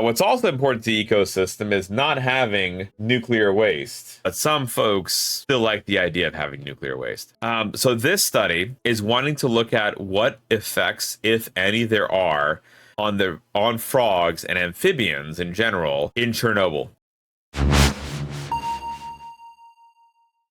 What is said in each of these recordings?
What's also important to the ecosystem is not having nuclear waste, but some folks still like the idea of having nuclear waste. So this study is wanting to look at what effects, if any, there are on frogs and amphibians in general in Chernobyl.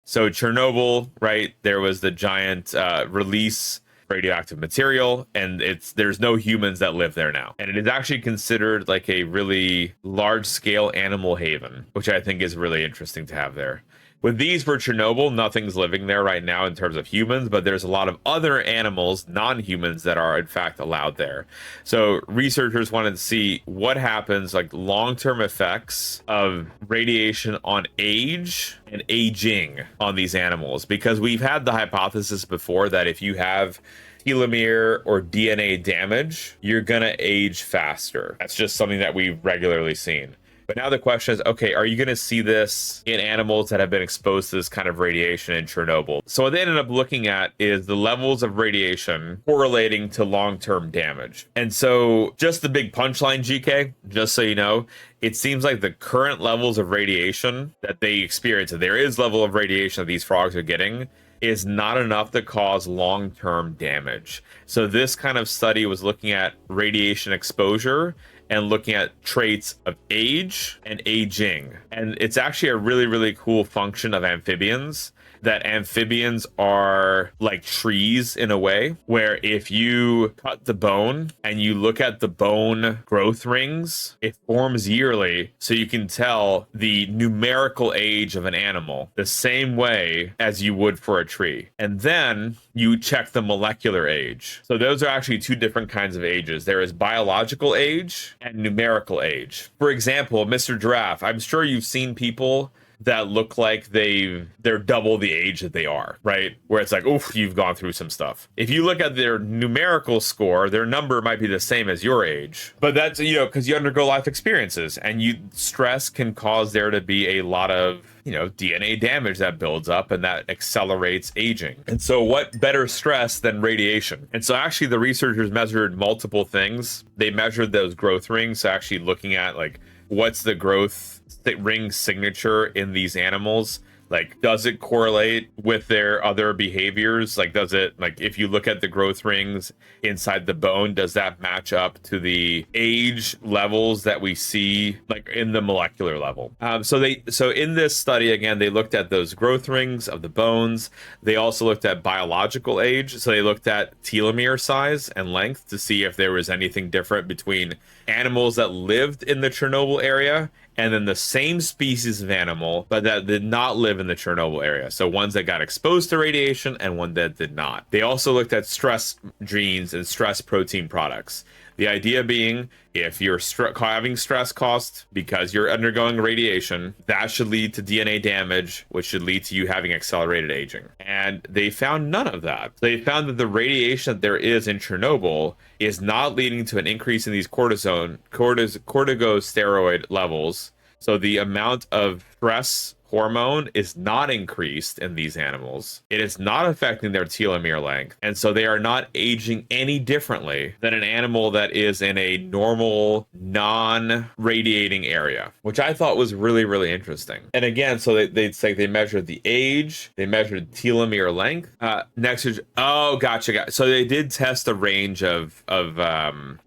So Chernobyl, right? There was the giant release radioactive material, and there's no humans that live there now. And it is actually considered like a really large scale animal haven, which I think is really interesting to have there. With these for Chernobyl, nothing's living there right now in terms of humans, but there's a lot of other animals, non-humans, that are in fact allowed there. So researchers wanted to see what happens, like long-term effects of radiation on age and aging on these animals, because we've had the hypothesis before that if you have telomere or DNA damage, you're gonna age faster. That's just something that we've regularly seen. But now the question is, okay, are you going to see this in animals that have been exposed to this kind of radiation in Chernobyl? So what they ended up looking at is the levels of radiation correlating to long-term damage. And so just the big punchline, GK, just so you know, it seems like the current levels of radiation that they experience, and there is level of radiation that these frogs are getting, is not enough to cause long-term damage. So this kind of study was looking at radiation exposure and looking at traits of age and aging. And it's actually a really, really cool function of amphibians, that amphibians are like trees in a way, where if you cut the bone and you look at the bone growth rings, it forms yearly, so you can tell the numerical age of an animal the same way as you would for a tree. And then you check the molecular age. So those are actually two different kinds of ages. There is biological age and numerical age. For example, Mr. Giraffe, I'm sure you've seen people that look like they're double the age that they are, right? Where it's like, oof, you've gone through some stuff. If you look at their numerical score, their number might be the same as your age. But that's, because you undergo life experiences, and stress can cause there to be a lot of, DNA damage that builds up, and that accelerates aging. And so what better stress than radiation? And so actually the researchers measured multiple things. They measured those growth rings, so actually looking at like, what's the growth ring signature in these animals? Like, does it correlate with their other behaviors? Like, if you look at the growth rings inside the bone, does that match up to the age levels that we see, like in the molecular level? So in this study, again, they looked at those growth rings of the bones. They also looked at biological age. So they looked at telomere size and length to see if there was anything different between animals that lived in the Chernobyl area and then the same species of animal, but that did not live in the Chernobyl area. So ones that got exposed to radiation and one that did not. They also looked at stress genes and stress protein products. The idea being, if you're having stress caused because you're undergoing radiation, that should lead to DNA damage, which should lead to you having accelerated aging. And they found none of that. They found that the radiation that there is in Chernobyl is not leading to an increase in these corticosteroid levels. So the amount of stress hormone is not increased in these animals. It is not affecting their telomere length. And so they are not aging any differently than an animal that is in a normal, non-radiating area, which I thought was really, really interesting. And again, so they'd say they measured the age, they measured telomere length. Gotcha. So they did test a range of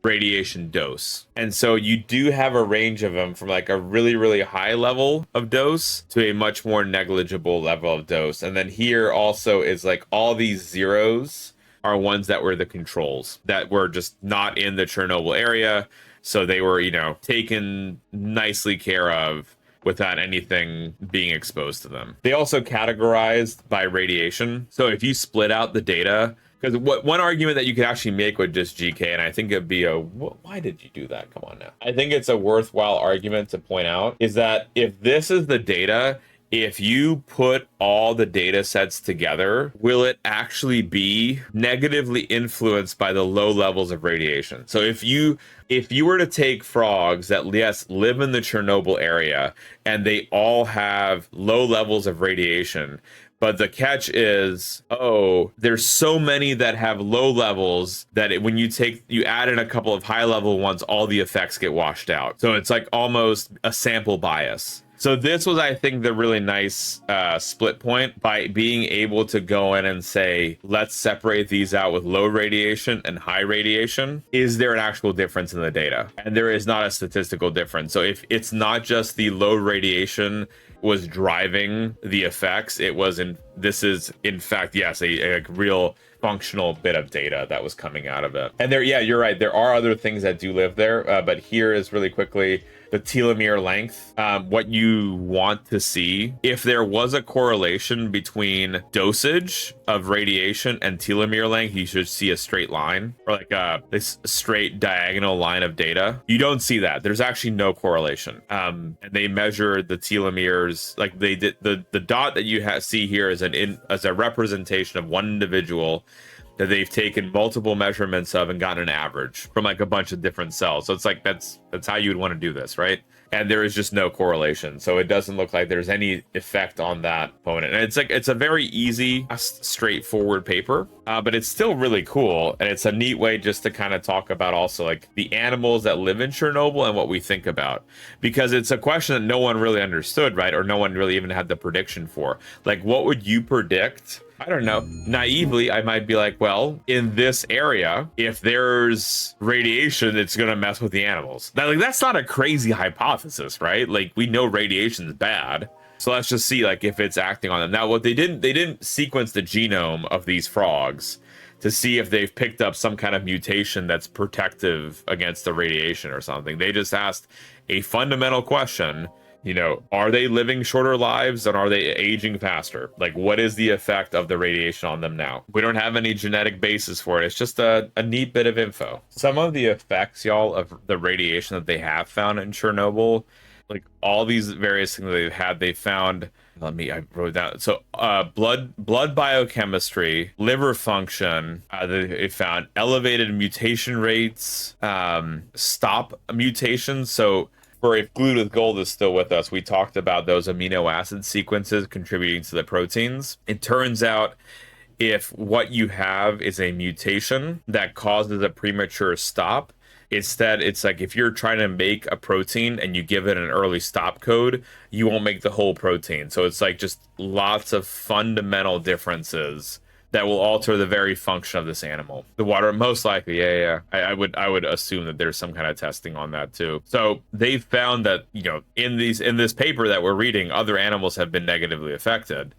radiation dose. And so you do have a range of them from like a really, really high level of dose to a much more negligible level of dose. And then here also is like all these zeros are ones that were the controls that were just not in the Chernobyl area. So they were, taken nicely care of without anything being exposed to them. They also categorized by radiation. So if you split out the data, because one argument that you could actually make with just GK, and I think it'd be why did you do that? Come on now. I think it's a worthwhile argument to point out is that if this is the data, if you put all the data sets together, will it actually be negatively influenced by the low levels of radiation? So if you were to take frogs that, yes, live in the Chernobyl area and they all have low levels of radiation, But the catch is, oh, there's so many that have low levels that when you add in a couple of high level ones, all the effects get washed out. So it's like almost a sample bias. So this was, I think, the really nice split point by being able to go in and say, let's separate these out with low radiation and high radiation. Is there an actual difference in the data? And there is not a statistical difference. So if it's not just the low radiation was driving the effects, this is in fact, yes, a real functional bit of data that was coming out of it. And yeah, you're right. There are other things that do live there, but here is really quickly the telomere length. What you want to see, if there was a correlation between dosage of radiation and telomere length, you should see a straight line, or like this straight diagonal line of data. You don't see that. There's actually no correlation. And they measured the telomeres, like they did the dot that you see here is as a representation of one individual that they've taken multiple measurements of and gotten an average from like a bunch of different cells. So it's like that's how you would want to do this, right? And there is just no correlation. So it doesn't look like there's any effect on that component. And it's a very easy, straightforward paper, but it's still really cool. And it's a neat way just to kind of talk about also like the animals that live in Chernobyl and what we think about. Because it's a question that no one really understood, right? Or no one really even had the prediction for. Like, what would you predict? I don't know. Naively, I might be like, well, in this area, if there's radiation, it's going to mess with the animals. Now, like, that's not a crazy hypothesis, right? Like, we know radiation's bad. So let's just see, like, if it's acting on them. Now, what they didn't sequence the genome of these frogs to see if they've picked up some kind of mutation that's protective against the radiation or something. They just asked a fundamental question. You know, are they living shorter lives and are they aging faster? Like, what is the effect of the radiation on them now? We don't have any genetic basis for it. It's just a neat bit of info. Some of the effects, y'all, of the radiation that they have found in Chernobyl, like all these various things that they've had, they found, I wrote down. So blood biochemistry, liver function, they found elevated mutation rates, stop mutations. So for if Glued with Gold is still with us, we talked about those amino acid sequences contributing to the proteins. It turns out if what you have is a mutation that causes a premature stop, instead, it's like if you're trying to make a protein and you give it an early stop code, you won't make the whole protein. So it's like just lots of fundamental differences that will alter the very function of this animal. The water, most likely, yeah. I would assume that there's some kind of testing on that too. So they found that, you know, in this paper that we're reading, other animals have been negatively affected.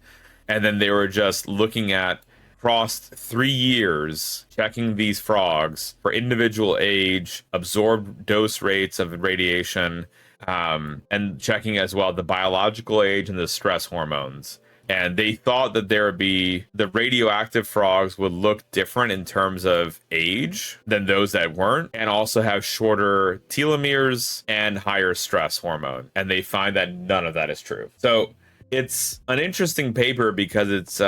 And then they were just looking at across 3 years, checking these frogs for individual age, absorbed dose rates of radiation, and checking as well the biological age and the stress hormones. And they thought that the radioactive frogs would look different in terms of age than those that weren't, and also have shorter telomeres and higher stress hormone. And they find that none of that is true. So it's an interesting paper because it's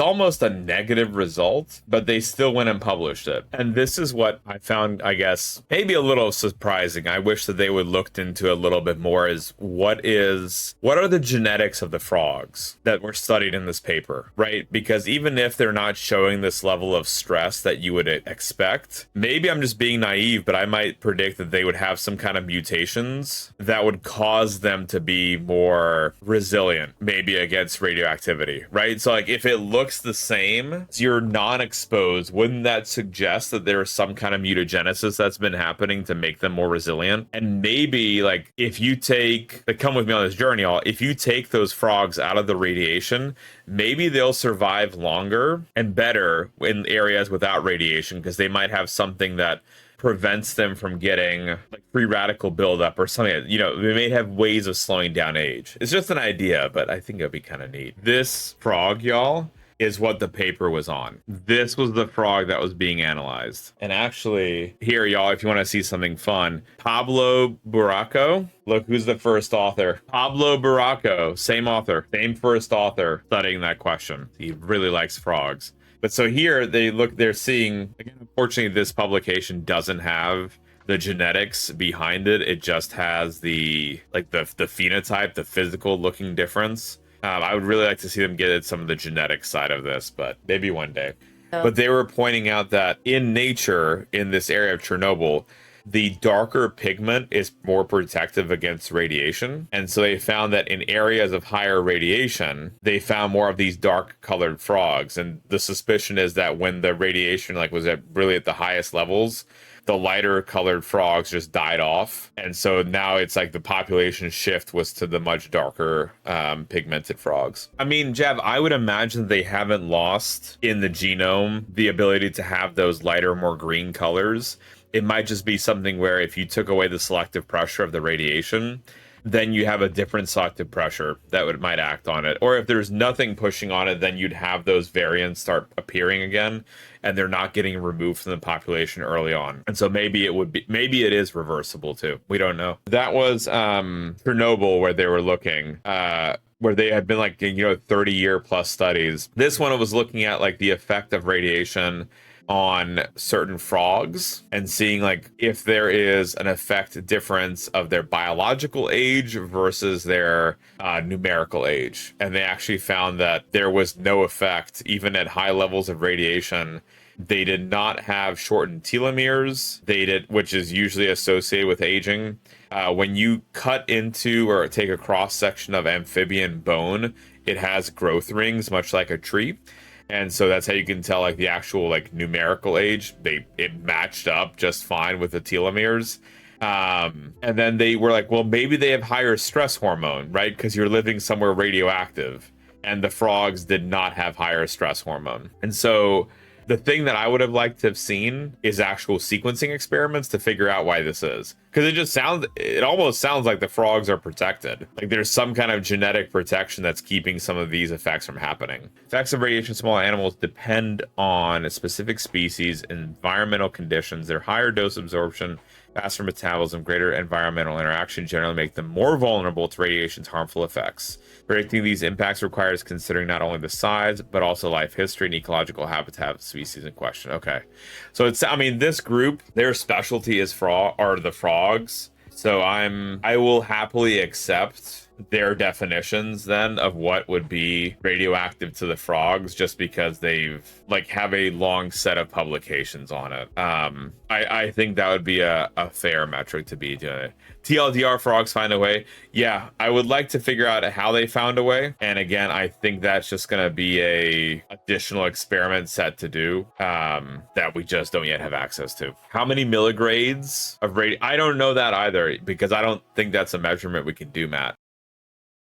almost a negative result, but they still went and published it. And this is what I found, I guess, maybe a little surprising. I wish that they would looked into a little bit more is what are the genetics of the frogs that were studied in this paper, right? Because even if they're not showing this level of stress that you would expect, maybe I'm just being naive, but I might predict that they would have some kind of mutations that would cause them to be more resilient, maybe against radioactivity, right? So like if it looks the same as you're non-exposed, wouldn't that suggest that there's some kind of mutagenesis that's been happening to make them more resilient? And maybe like if you come with me on this journey, if you take those frogs out of the radiation, maybe they'll survive longer and better in areas without radiation because they might have something that prevents them from getting like free radical buildup or something. You know, they may have ways of slowing down age. It's just an idea, but I think it'd be kind of neat. This frog, y'all, is what the paper was on. This was the frog that was being analyzed. And actually, here, y'all, if you want to see something fun, Pablo Buraco, look who's the first author. Pablo Buraco, same author, same first author studying that question. He really likes frogs. But so here they're seeing, again, unfortunately, this publication doesn't have the genetics behind it. It just has the phenotype, the physical looking difference. I would really like to see them get at some of the genetic side of this, but maybe one day. So, But they were pointing out that in nature, in this area of Chernobyl, the darker pigment is more protective against radiation. And so they found that in areas of higher radiation, they found more of these dark colored frogs. And the suspicion is that when the radiation like was at really at the highest levels, the lighter colored frogs just died off. And so now it's like the population shift was to the much darker pigmented frogs. I mean, Jav, I would imagine they haven't lost in the genome the ability to have those lighter, more green colors. It might just be something where if you took away the selective pressure of the radiation, then you have a different selective pressure that might act on it. Or if there's nothing pushing on it, then you'd have those variants start appearing again, and they're not getting removed from the population early on. And so maybe it is reversible too. We don't know. That was Chernobyl, where they were looking. Where they had been 30-year plus studies. This one was looking at like the effect of radiation on certain frogs and seeing like if there is an effect difference of their biological age versus their numerical age. And they actually found that there was no effect even at high levels of radiation. They did not have shortened telomeres, which is usually associated with aging. When you cut into or take a cross section of amphibian bone, it has growth rings, much like a tree. And so that's how you can tell like the actual like numerical age. It matched up just fine with the telomeres. And then they were like, well, maybe they have higher stress hormone, right? Because you're living somewhere radioactive. And the frogs did not have higher stress hormone. And so the thing that I would have liked to have seen is actual sequencing experiments to figure out why this is. Because it almost sounds like the frogs are protected. Like there's some kind of genetic protection that's keeping some of these effects from happening. Effects of radiation in small animals depend on a specific species, environmental conditions. Their higher dose absorption, faster metabolism, greater environmental interaction generally make them more vulnerable to radiation's harmful effects. Predicting these impacts requires considering not only the size, but also life history and ecological habitat of the species in question. Okay. So this group, their specialty is the frogs. So I will happily accept their definitions then of what would be radioactive to the frogs, just because they've have a long set of publications on it. I think that would be a fair metric to be doing it. TLDR frogs find a way. Yeah, I would like to figure out how they found a way. And again, I think that's just going to be a additional experiment set to do that we just don't yet have access to. How many milligrades of I don't know that either, because I don't think that's a measurement we can do, Matt.